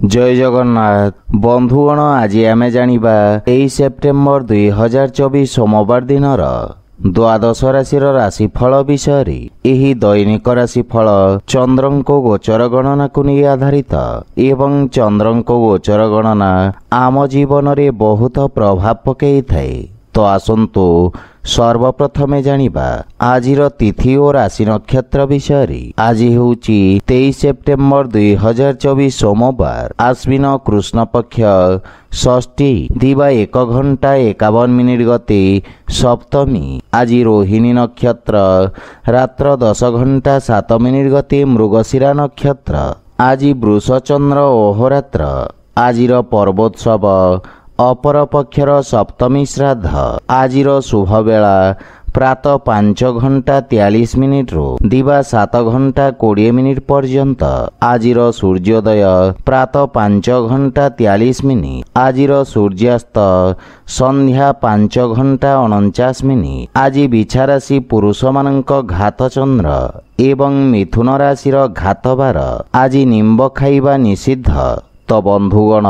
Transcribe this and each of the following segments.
जय जगन्नाथ बंधुगण आज आमे जानिबा 23 सेप्टेम्बर 2024 सोमवार दिन द्वादश राशि राशिफल विषय एही दैनिक राशिफल चंद्रको गोचर गणना को नहीं आधारित एवं चंद्रको गोचर गणना आम जीवन रे बहुत प्रभाव पकई थाए। तो आसंतु सर्वप्रथमे जानिबा आजिर तिथि और राशि नक्षत्र विषय। आज होउची 23 सेप्टेम्बर 2024 सोमवार आश्विन कृष्ण पक्ष षष्ठी दिवा 1 घंटा 51 मिनिट गते सप्तमी। आज रोहिणी नक्षत्र रात्र 10 घंटा 7 मिनिट गते मृगशिरा नक्षत्र। आज वृषचंद्र ओहरात्र। आजिर पर्वोत्सव अपर पक्षर सप्तमी श्राद्ध। आजिर शुभ बेला प्रातः 5 घंटा 43 मिनिट रू दिवा 7 घंटा 20 मिनिट पर्यंत। आजिर सूर्योदय प्रातः 5 घंटा 43 मिनिट। आजिर सूर्यास्त संध्या 5 घंटा 49 मिनिट। आज बिछा राशि पुरुष मानक घात चंद्र एवं मिथुन राशिर घात बार। आज निम्ब खाइबा निषिद्ध। तो बंधुगण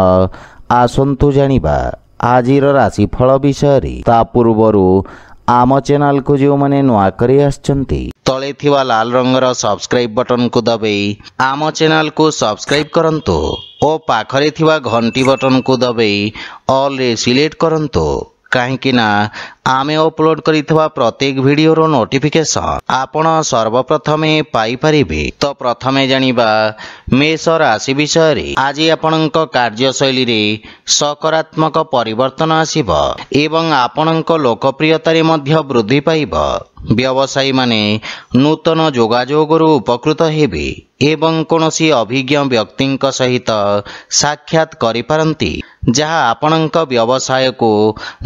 आसंतु जानिबा आजिर राशिफल विषय। ता पूर्वरु आम चैनल को जो माने नुआ करी आछंती तले थिवा लाल रंगर सब्सक्राइब बटन को दबाई आम चैनल को सब्सक्राइब करंतु ओ पाखरे थिवा घंटी बटन को दबाई ऑल रे सिलेक्ट करंतु कहीं ना आमे अपलोड करिथवा प्रत्येक वीडियो नोटिफिकेशन आपण सर्वप्रथमे पाई परिबे। तो प्रथमे जानिबा मेष राशि विषय। आज आपणक कार्यशैली रे सकारात्मक परिवर्तन आसीबो एवं आपणक लोकप्रियता रे मध्य वृद्धि पाइबो। व्यवसायी माने नूतन जोगाजोगरु उपकृत हेबे एवं कोनोसी अभिज्ञ व्यक्तिंक सहित साक्षात करि पारंती जहा आपणक व्यवसाय को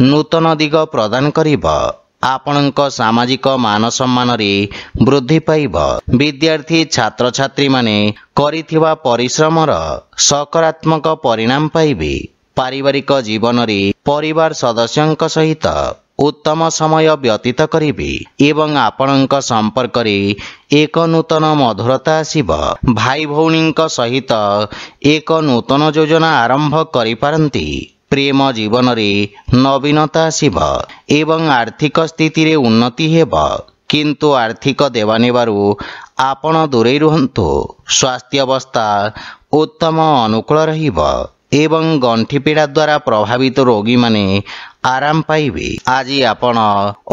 नूतन दिग प्रदान करिबो। आपणक सामाजिक मान सम्मान रे वृद्धि पाइबो। विद्यार्थी छात्र छात्री माने करिथिबा परिश्रमर सकारात्मक परिणाम पाइबे। पारिवारिक जीवन रे परिवार सदस्यंक सहित उत्तम समय व्यतीत करिबे एवं आपणक संपर्क रे एक नूतन मधुरता आसीबो। भाई भौणींक सहित एक नूतन योजना आरंभ करि पारंती। प्रेम जीवन रे नवीनता आसीबो एवं आर्थिक स्थिति रे उन्नति हेबो किंतु आर्थिक देवानेबारु आपण दूरे रुहंतु। स्वास्थ्य अवस्था उत्तम अनुकूल रहिबो एवं गंठी पीड़ा द्वारा प्रभावित रोगी माने आराम पाइबे। आज आपण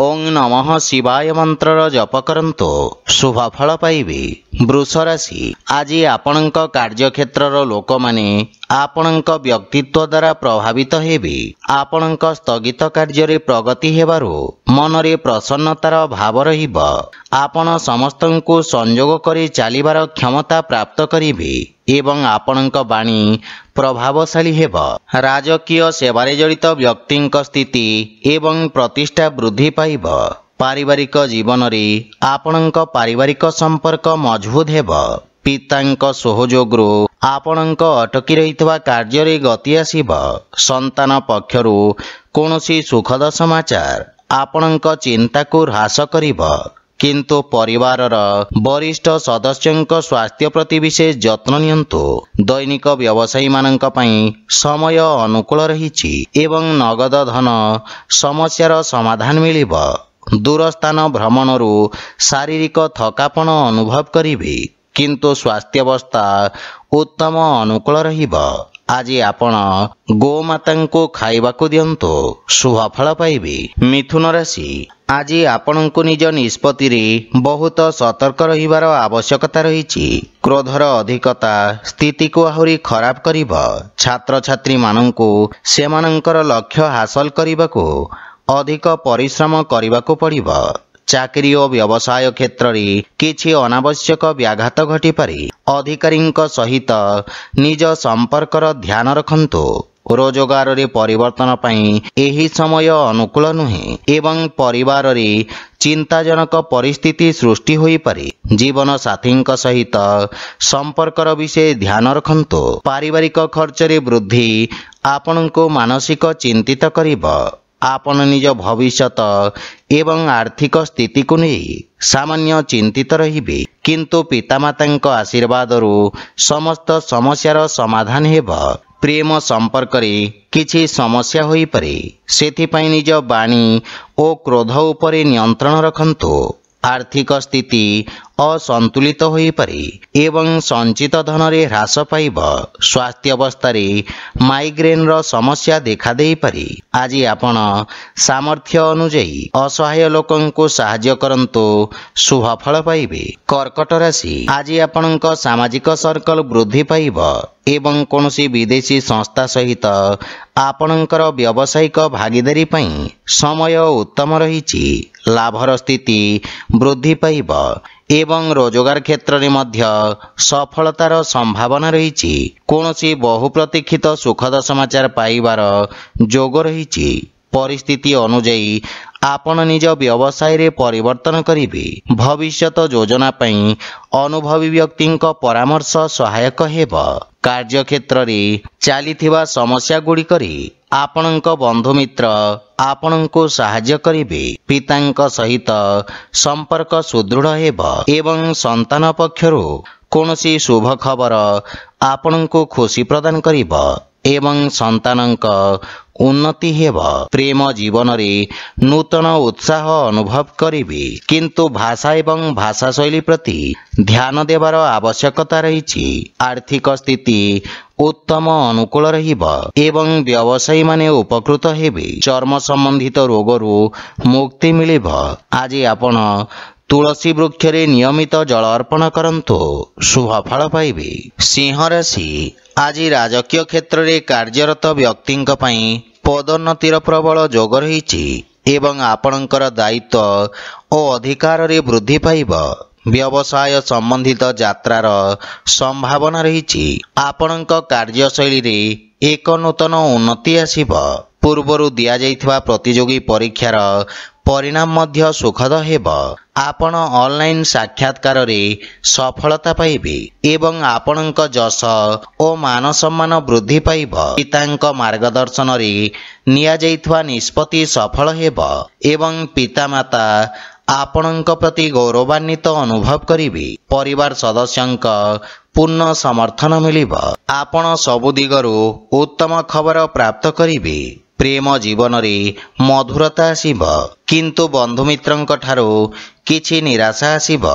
ओं नमः शिवाय मंत्र जप करंतु शुभ फल पाइबे। वृष राशि। आज आपणक कार्यक्षेत्र लोक माने आपणक व्यक्तित्व द्वारा प्रभावित हेबे। आपणक स्थगित कार्य रे प्रगति हेबारु मन रे प्रसन्नतार भाव रहिबो। आपण समस्तंकु संयोग करी चालिबार क्षमता प्राप्त करिबे एवं आपणक बाणी प्रभावशाली हेबो। राजकीय सेवारे जड़ित व्यक्तिंक स्थिति एवं प्रतिष्ठा वृद्धि पाइबो। पारिवारिक जीवन रे आपणक पारिवारिक संपर्क मजबूत हेबो। पितांक सहयोगरु आपणक अटकी रहितवा कार्य रे गति आसीबो। संतान पक्षरु कोनोसी सुखद समाचार आपणक चिंता को ह्रास करिबो किंतु परिवारर वरिष्ठ सदस्यंक स्वास्थ्य प्रति विशेष जत्न नियंतु। दैनिक व्यवसायी मानक पई समय अनुकूल रहिछि एवं नगद धन समस्यार समाधान मिलिबो। दूर स्थान भ्रमणरु शारीरिक थकापन अनुभव करिबे किंतु स्वास्थ्य अवस्था उत्तम अनुकूल रहिबो। आज आपण गोमाता को खाइबा को दियंतु शुभ फल पाइबे। मिथुन राशि। आज आपणको निज निष्पत्ति रे बहुत सतर्क रहिबार आवश्यकता रहिछि। क्रोधर अधिकता स्थिति को आहुरी खराब करिबो। छात्र छात्री माननकु सेमानंकर लक्ष्य हासिल करिबाको अधिक परिश्रम करिबाको पड़िबो। चाकरी और व्यवसाय क्षेत्र रे किछि अनावश्यक व्याघात घटी पारे। अधिकारींक सहित निज संपर्कर ध्यान रखंतु। रोजगार रे परिवर्तन पई एही समय अनुकूल नुहे एवं परिवार रे चिंताजनक परिस्थिति सृष्टि होई पारे। जीवन साथींक सहित संपर्कर विषय ध्यान रखंतु। पारिवारिक खर्च रे वृद्धि आपनको मानसिक चिंतित करिबो। आपण निज भविष्यत एवं आर्थिक स्थिति को नहीं सामान्य चिंतित रहिबे, किंतु पितामातांक आशीर्वादरू समस्त समस्यार समाधान हेब। प्रेम संपर्क रे किछि समस्या होई पारे, सेथिपई निज बाणी ओ क्रोध उपरे नियंत्रण रखंतु। आर्थिक स्थिति असंतुलित होई पारे एवं संचित धन रे ह्रास पाइब। स्वास्थ्य अवस्था रे माइग्रेन रो समस्या देखा देई पारे। आज आपण सामर्थ्य अनुଯାयी असहाय लोकन को सहाय्य करंतु, शुभ फल पाइबे। कर्कट राशि, आज आपणक सामाजिक सर्कल वृद्धि पाइब एवं कोनोसी विदेशी संस्था सहित आपणकर व्यावसायिक भागीदारी पई समय उत्तम रहिछि। लाभर स्थिति वृद्धि पाइब एवं रोजगार क्षेत्र में मध्य सफलतार संभावना रहिछि। कोनोसी बहुप्रतीक्षित सुखद समाचार पाइबार जोग रहिछि। परिस्थिति अनुଯାयी आपण निज व्यवसाय रे परिवर्तन करिबे। भविष्यत योजना पई अनुभवी व्यक्तिंक परामर्श सहायक हेब। कार्य क्षेत्र रे चालिथिबा समस्या गुड़िकरी आपणक बंधु मित्र आपणको सहाय्य करिबे। पितांक सहित संपर्क सुदृढ़ हेब एवं संतान पक्षरु कोनोसी शुभ खबर आपणको खुशी प्रदान करिब एवं संतानक उन्नति हेब। प्रेम जीवन रे नूतन उत्साह अनुभव करिबे, किंतु भाषा एवं भाषा शैली प्रति ध्यान देवार आवश्यकता रहिछि। आर्थिक स्थिति उत्तम अनुकूल रहिब एवं व्यवसायी माने उपकृत हेबे। चर्म संबंधित रोगरू मुक्ति मिलिब। आज आपण तुलसी वृक्ष रे नियमित जल अर्पण करंतु, शुभ फल पाइबे। सिंह राशि, आज राजकीय क्षेत्र रे कार्यरत व्यक्तिंक पई पदोन्नतिर प्रबल जोग रहिछि एवं आपणकर दायित्व ओ अधिकार रे वृद्धि पाइब। व्यवसाय संबंधित यात्रार संभावना रहिछि। आपणक कार्यशैली रे एक नूतन उन्नति आसिब। पूर्वरु दिया जाइथिबा प्रतियोगी परीक्षार परिणाम मध्य सुखद हेब। आपण ऑनलाइन साक्षात्कार रे सफलता पाइबे एवं आपणक जस ओ मान सम्मान वृद्धि पाइब। पितांक मार्गदर्शन रे निया जाइथिबा निष्पत्ति सफल हेब एवं पितामाता आपणक प्रति गौरवान्वित अनुभव करिबे। परिवार सदस्यंक पूर्ण समर्थन मिलिब। आपण सबु दिगरु उत्तम खबर प्राप्त करिबे। प्रेम जीवन रे मधुरता आसिब, किंतु बंधु मित्रंक ठारो किछि निराशा आसिब।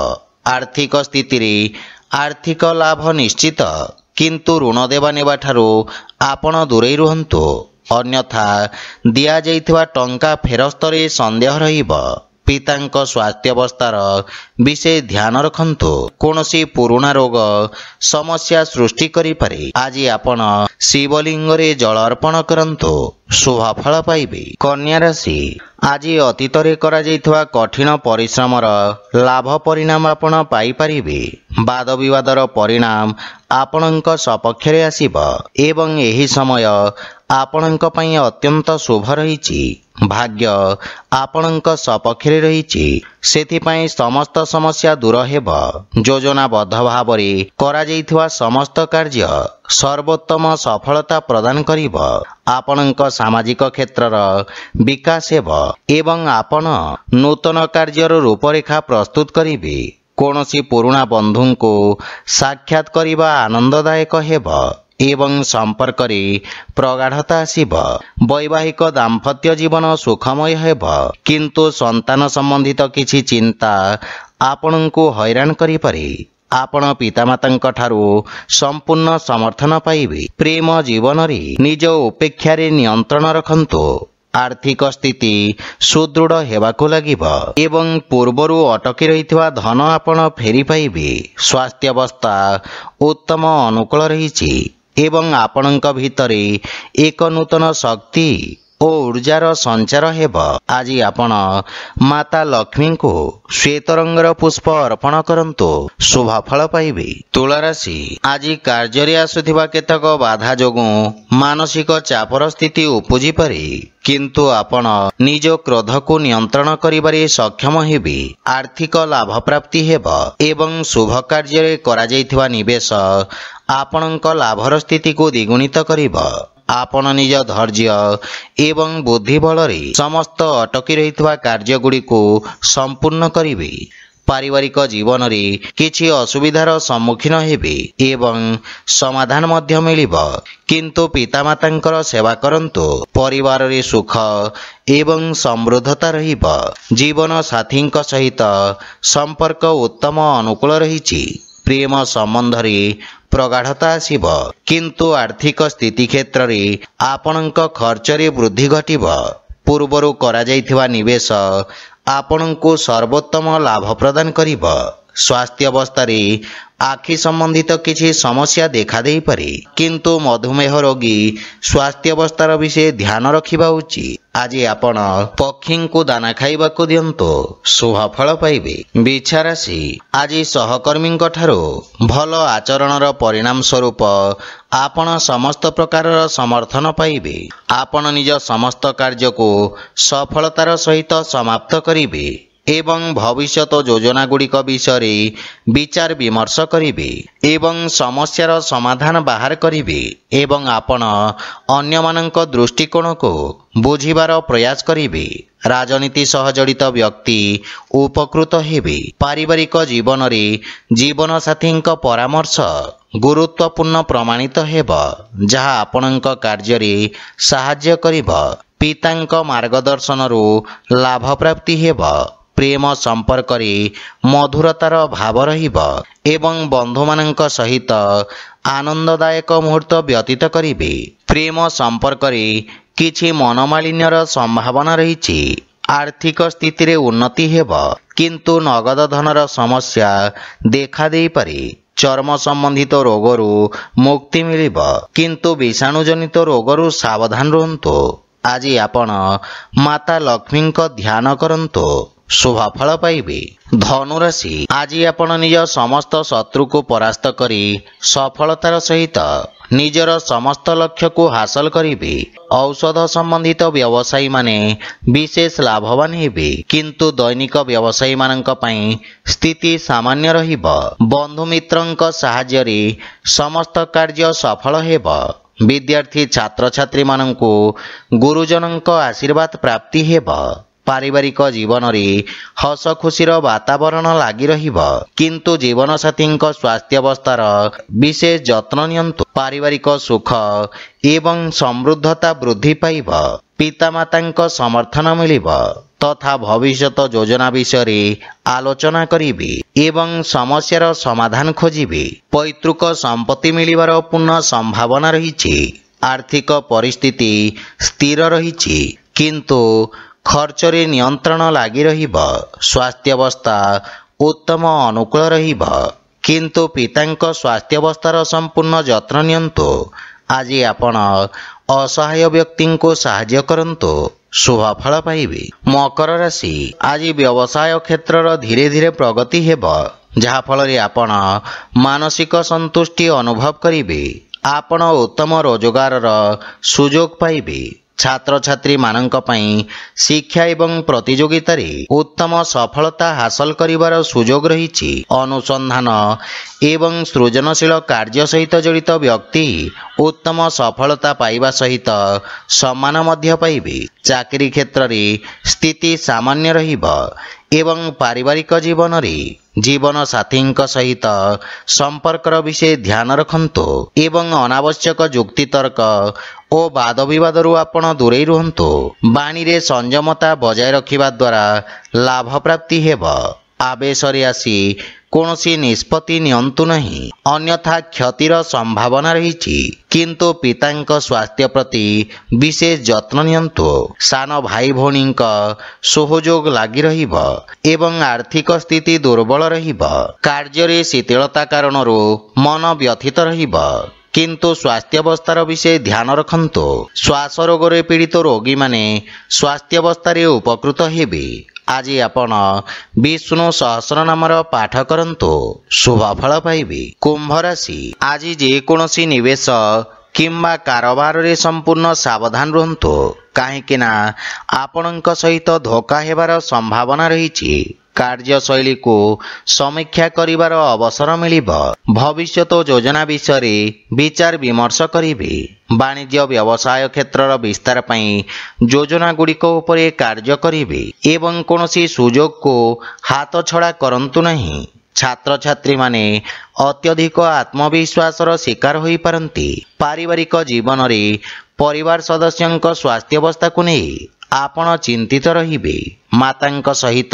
आर्थिक स्थिति रे आर्थिक लाभ निश्चित, किंतु ऋण देवा नेबा ठारो आपण दूरेई रुहंतु, अन्यथा दिया जाइथिबा टंका फेरस्त रे संदेह रहिब। पितांक स्वास्थ्य अवस्थार विषय ध्यान रखंतु, कोनोसी पुराना रोग समस्या सृष्टि करि पारे। आज आपण शिवलिंग रे जल अर्पण करंतु, शुभ फल पाइबे। कन्या राशि, आज अतीत रे करा जाइथवा कठिन परिश्रमर लाभ परिणाम आपण पाई परिबे। वाद विवादर परिणाम आपणक सपक्ष रे आसीब एवं एही समय आपणक पई अत्यंत शुभ रहिछि। भाग्य आपणक सपक्ष रे रहिछि, सेथिपई समस्त समस्या दूर हेब। योजनाबद्ध भाव रे करा जाइथवा समस्त कार्य सर्वोत्तम सफलता प्रदान करिब। आपणक सामाजिक क्षेत्रर विकास हेब एवं आपण नूतन कार्यर रूपरेखा प्रस्तुत करिबे। कोनोसी पुराना बंधुंको साक्षात करिबा आनंददायक हेब एवं संपर्क रे प्रगाढ़ता आसिब। वैवाहिक दाम्पत्य जीवन सुखमय हेब, किंतु संतान संबंधित किछि चिंता आपणको हैरान करि पारे। आपण पितामातांक ठारू संपूर्ण समर्थन पाइबे। प्रेम जीवन रे निज उपेक्षा रे नियंत्रण रखंतु। आर्थिक स्थिति सुदृढ़ हेबाकु लागिब एवं पूर्वरु अटकी रहिथिबा धन आपण फेरी पाइबे। स्वास्थ्य अवस्था उत्तम अनुकूल रहिछि एवं आपणक भितरे एक नूतन शक्ति ओ ऊर्जार संचार हेब। आज आपण माता लक्ष्मी को श्वेत रंगर पुष्प अर्पण करंतु, शुभ फल पाइबे। तुला राशि, आज कार्य रे आसुथिबा केतक बाधा जोगु मानसिक चापर स्थिति उपजी पारे, किंतु आपण निज क्रोध को नियंत्रण करिबारे सक्षम हेबे। आर्थिक लाभ प्राप्ति हेब एवं शुभ कार्य रे करा जाइथिबा निवेश आपणक लाभर स्थिति को द्विगुणित करिब। आपण निज धैर्य एवं बुद्धि बल समस्त अटकी रही कार्यगुड़ी को संपूर्ण करिवे। पारिवारिक जीवन रे किछि असुविधार सम्मुखीन हेबे एवं समाधान मध्य मिलिबो, किंतु पितामातांकर सेवा करंतु परिवार रे सुख एवं समृद्धता रहिबो। जीवन साथींक सहित संपर्क उत्तम अनुकूल रहिछि। प्रेम संबंध रे प्रगाढ़ता आसिब, किंतु आर्थिक स्थिति क्षेत्र रे आपणक खर्च रे वृद्धि घटिबो। पूर्वरु करा जाइथिबा निवेश आपणको सर्वोत्तम लाभ प्रदान करिब। स्वास्थ्य अवस्था रे आखि संबंधित किछि समस्या देखा देई पारे, किंतु मधुमेह रोगी स्वास्थ्य अवस्थार विषय ध्यान रखिबा उचित। आज आपण पक्षी को दाना खाइबा को दियंतो, शुभ फल पाइबे। बिछा राशि आज सहकर्मी ठारो भल आचरणर परिणाम स्वरूप आपण समस्त प्रकारर समर्थन पाइबे। आपण निज समस्त कार्य को सफलतार सहित समाप्त करिबे एवं भविष्यत योजना गुड़िक विषय विचार विमर्श करिबे एवं समस्यार समाधान बाहर करिबे एवं आपण अन्यमानक दृष्टिकोण को बुझिबार प्रयास करिबे। राजनीति सह जड़ित व्यक्ति उपकृत हेबे। पारिवारिक जीवन रे जीवन साथींक परामर्श गुरुत्वपूर्ण प्रमाणित हेब, जहा आपणक कार्य रे सहाय्य करिब। पितांक मार्गदर्शन रु लाभ प्राप्ति हेब। प्रेम संपर्क रे मधुरतार भाव रहिब एवं बंधु मानक सहित आनंददायक मुहूर्त व्यतीत करिबे। प्रेम संपर्क रे किछि मनोमालिन्यर संभावना रहिछि। आर्थिक स्थिति रे उन्नति हेब, किंतु नगद धनर समस्या देखा देई पारे। चर्म संबंधित रोगरु मुक्ति मिलिब, किंतु विषाणुजनित रोगरु सावधान रुहंतु। आज आपण माता लक्ष्मी को ध्यान करंतु, शुभ फल पाइबे। धनुराशि आज आपण निज समस्त शत्रु को परास्त करी सफलतार सहित निजर समस्त लक्ष्य को हासिल करिबे। औषध संबंधित व्यवसायी माने विशेष लाभवान हेबे, किंतु दैनिक व्यवसायी मानक पई स्थिति सामान्य रहिब। बंधु मित्रंक सहाय्य रे समस्त कार्य सफल हेब। विद्यार्थी छात्र छात्री मानंको गुरुजनंक आशीर्वाद प्राप्ति हेब। पारिवारिक जीवन रे हस खुशीर वातावरण लागि रहिब, किंतु जीवन साथींक स्वास्थ्य अवस्थार विशेष जत्न नियंतु। पारिवारिक सुख एवं समृद्धता वृद्धि पाइब। पितामातांक समर्थन मिलिब तथा भविष्यत योजना विषय रे आलोचना करिबे एवं समस्यार समाधान खोजिबे। पैतृक संपत्ति मिलिबार पूर्ण संभावना रहिछि। आर्थिक परिस्थिति स्थिर रहिछि, किंतु खर्च रे नियंत्रण लागि रहिब। स्वास्थ्य अवस्था उत्तम अनुकूल रहिब, किंतु पितांक स्वास्थ्य अवस्थार संपूर्ण जत्न नियंतु। आज आपण असहाय व्यक्ति को सहाय्य करंतु, शुभ फल पाइबे। मकर राशि आज व्यवसाय क्षेत्र धीरे धीरे प्रगति हेब, जहा फल रे आपण मानसिक संतुष्टि अनुभव करिबे। आपण उत्तम रोजगार सुजोग पाइबे। छात्र छात्री मानंक पई शिक्षा एवं प्रतियोगिता रे उत्तम सफलता हासिल करिवार सुजोग रहिछि। अनुसंधान एवं सृजनशील कार्य सहित जड़ित व्यक्ति उत्तम सफलता पाइबा सहित सम्मान मध्य पाइबे। चाकरी क्षेत्र रे स्थिति सामान्य रहिब एवं पारिवारिक जीवन रे जीवन साथींक सहित संपर्कर विषय ध्यान रखंतु एवं अनावश्यक जुक्ति तर्क ओ वाद विवाद रु आपण दूरे रुहंतु। बाणी रे संयमता बजाय रखिबा द्वारा लाभ प्राप्ति हेब। आवेश रे आसी कोनोसी निष्पत्ति नियंतु नहीं, अन्यथा क्षतिर संभावना रहिछि। किंतु पितांक स्वास्थ्य प्रति विशेष जत्न नियंतु। सान भाई भौणींक सहयोग लागि रहिब एवं आर्थिक स्थिति दुर्बल रहिब। कार्य रे शिथिलता कारणरू मन व्यथित रहिब, किंतु स्वास्थ्य अवस्थार विषय ध्यान रखंतु। श्वास रोग रे पीड़ित रोगी माने स्वास्थ्य अवस्था रे उपकृत हेबे। आज आपण विष्णु सहस्र नामर पाठ करंतु, शुभ फल पाइबे। कुंभ राशि आज जे कोनोसी निवेश किंबा कारोबार रे संपूर्ण सावधान रहंतु। କାହିଁକି ନା ଆପଣଙ୍କ ସହିତ ଧୋକା ହେବାର ସମ୍ଭାବନା ରହିଛି। କାର୍ଯ୍ୟଶୈଳୀକୁ ସମୀକ୍ଷା କରିବାର ଅବସର ମିଳିବ। ଭବିଷ୍ୟତ ଯୋଜନା ବିଷୟରେ ବିଚାର ବିମର୍ଶ କରିବେ। ବାଣିଜ୍ୟ ବ୍ୟବସାୟ କ୍ଷେତ୍ରର ବିସ୍ତାର ପାଇଁ ଯୋଜନାଗୁଡ଼ିକ ଉପରେ କାର୍ଯ୍ୟ କରିବେ ଏବଂ କୌଣସି ସୁଯୋଗକୁ ହାତଛଡ଼ା କରନ୍ତୁ ନାହିଁ। ଛାତ୍ରଛାତ୍ରୀମାନେ ଅତ୍ୟଧିକ ଆତ୍ମବିଶ୍ୱାସର ଶିକାର ହୋଇପାରନ୍ତି। ପାରିବାରିକ ଜୀବନରେ ପରିବାର ସଦସ୍ୟଙ୍କ ସ୍ୱାସ୍ଥ୍ୟାବସ୍ଥାକୁ ନେଇ ଆପଣ ଚିନ୍ତିତ ରହିବେ। ମାତାଙ୍କ ସହିତ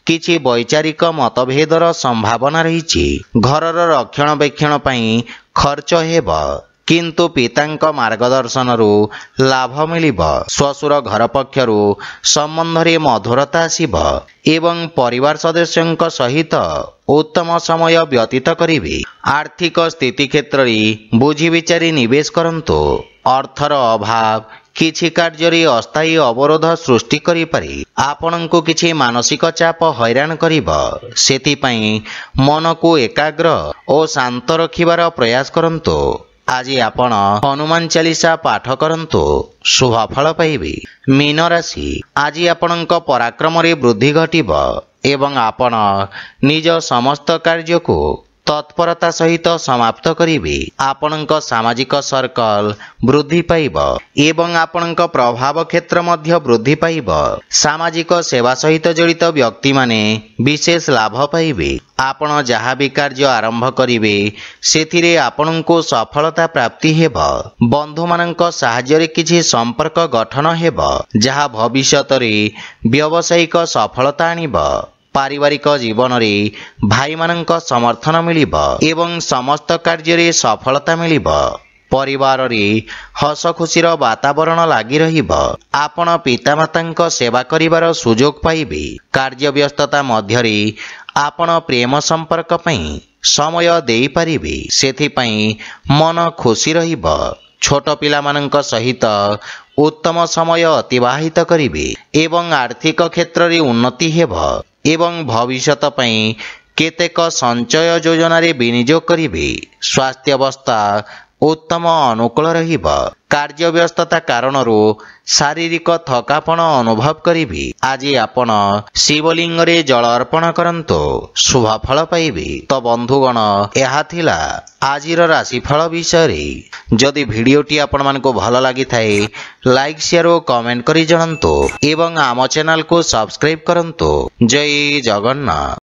କିଛି ବୈଚାରିକ ମତଭେଦର ସମ୍ଭାବନା ରହିଛି। ଘରର ରକ୍ଷଣାବେକ୍ଷଣ ପାଇଁ ଖର୍ଚ୍ଚ ହେବ, କିନ୍ତୁ ପିତାଙ୍କ ମାର୍ଗଦର୍ଶନରୁ ଲାଭ ମିଳିବ। ଶ୍ୱଶୁର ଘର ପକ୍ଷରୁ ସମ୍ବନ୍ଧରେ ମଧୁରତା ଆସିବ ଏବଂ ପରିବାର ସଦସ୍ୟଙ୍କ ସହିତ ଉତ୍ତମ ସମୟ ବ୍ୟତୀତ କରିବେ। ଆର୍ଥିକ ସ୍ଥିତି କ୍ଷେତ୍ରରେ ବୁଝି ବିଚାରି ନିବେଶ କରନ୍ତୁ। ଅର୍ଥର ଅଭାବ କିଛି କାର୍ଯ୍ୟରେ ଅସ୍ଥାୟୀ ଅବରୋଧ ସୃଷ୍ଟି କରିପାରେ। ଆପଣଙ୍କୁ କିଛି ମାନସିକ ଚାପ ହଇରାଣ କରିବ। ସେଥିପାଇଁ ମନକୁ ଏକାଗ୍ର ଓ ଶାନ୍ତ ରଖିବାର ପ୍ରୟାସ କରନ୍ତୁ। ଆଜି ଆପଣ ହନୁମାନ ଚାଳିଶା ପାଠ କରନ୍ତୁ, ଶୁଭ ଫଳ ପାଇବେ। ମୀନ ରାଶି, ଆଜି ଆପଣଙ୍କ ପରାକ୍ରମରେ ବୃଦ୍ଧି ଘଟିବ ଏବଂ ଆପଣ ନିଜ ସମସ୍ତ କାର୍ଯ୍ୟକୁ ତତ୍ପରତା ସହିତ ସମାପ୍ତ କରିବେ। ଆପଣଙ୍କ ସାମାଜିକ ସର୍କଲ ବୃଦ୍ଧି ପାଇବ ଏବଂ ଆପଣଙ୍କ ପ୍ରଭାବ କ୍ଷେତ୍ର ମଧ୍ୟ ବୃଦ୍ଧି ପାଇବ। ସାମାଜିକ ସେବା ସହିତ ଜଡ଼ିତ ବ୍ୟକ୍ତିମାନେ ବିଶେଷ ଲାଭ ପାଇବେ। ଆପଣ ଯାହା ବି କାର୍ଯ୍ୟ ଆରମ୍ଭ କରିବେ ସେଥିରେ ଆପଣଙ୍କୁ ସଫଳତା ପ୍ରାପ୍ତି ହେବ। ବନ୍ଧୁମାନଙ୍କ ସାହାଯ୍ୟରେ କିଛି ସମ୍ପର୍କ ଗଠନ ହେବ ଯାହା ଭବିଷ୍ୟତରେ ବ୍ୟବସାୟିକ ସଫଳତା ଆଣିବ। ପାରିବାରିକ ଜୀବନରେ ଭାଇମାନଙ୍କ ସମର୍ଥନ ମିଳିବ ଏବଂ ସମସ୍ତ କାର୍ଯ୍ୟରେ ସଫଳତା ମିଳିବ। ପରିବାରରେ ହସ ଖୁସିର ବାତାବରଣ ଲାଗି ରହିବ। ଆପଣ ପିତାମାତାଙ୍କ ସେବା କରିବାର ସୁଯୋଗ ପାଇବେ। କାର୍ଯ୍ୟବ୍ୟସ୍ତତା ମଧ୍ୟରେ ଆପଣ ପ୍ରେମ ସମ୍ପର୍କ ପାଇଁ ସମୟ ଦେଇପାରିବେ, ସେଥିପାଇଁ ମନ ଖୁସି ରହିବ। ଛୋଟ ପିଲାମାନଙ୍କ ସହିତ ଉତ୍ତମ ସମୟ ଅତିବାହିତ କରିବେ ଏବଂ ଆର୍ଥିକ କ୍ଷେତ୍ରରେ ଉନ୍ନତି ହେବ ଏବଂ ଭବିଷ୍ୟତ ପାଇଁ କେତେକ ସଞ୍ଚୟ ଯୋଜନାରେ ବିନିଯୋଗ କରିବେ। ସ୍ୱାସ୍ଥ୍ୟାବସ୍ଥା ଉତ୍ତମ ଅନୁକୂଳ ରହିବ। କାର୍ଯ୍ୟବ୍ୟସ୍ତତା କାରଣରୁ ଶାରୀରିକ ଥକାପଣ ଅନୁଭବ କରିବେ। ଆଜି ଆପଣ ଶିବଲିଙ୍ଗରେ ଜଳ ଅର୍ପଣ କରନ୍ତୁ, ଶୁଭ ଫଳ ପାଇବେ। ତ ବନ୍ଧୁଗଣ, ଏହା ଥିଲା ଆଜିର ରାଶିଫଳ ବିଷୟରେ। ଯଦି ଭିଡ଼ିଓଟି ଆପଣମାନଙ୍କୁ ଭଲ ଲାଗିଥାଏ ଲାଇକ୍, ସେୟାର ଓ କମେଣ୍ଟ କରି ଜଣାନ୍ତୁ ଏବଂ ଆମ ଚ୍ୟାନେଲକୁ ସବସ୍କ୍ରାଇବ୍ କରନ୍ତୁ। ଜୟ ଜଗନ୍ନାଥ।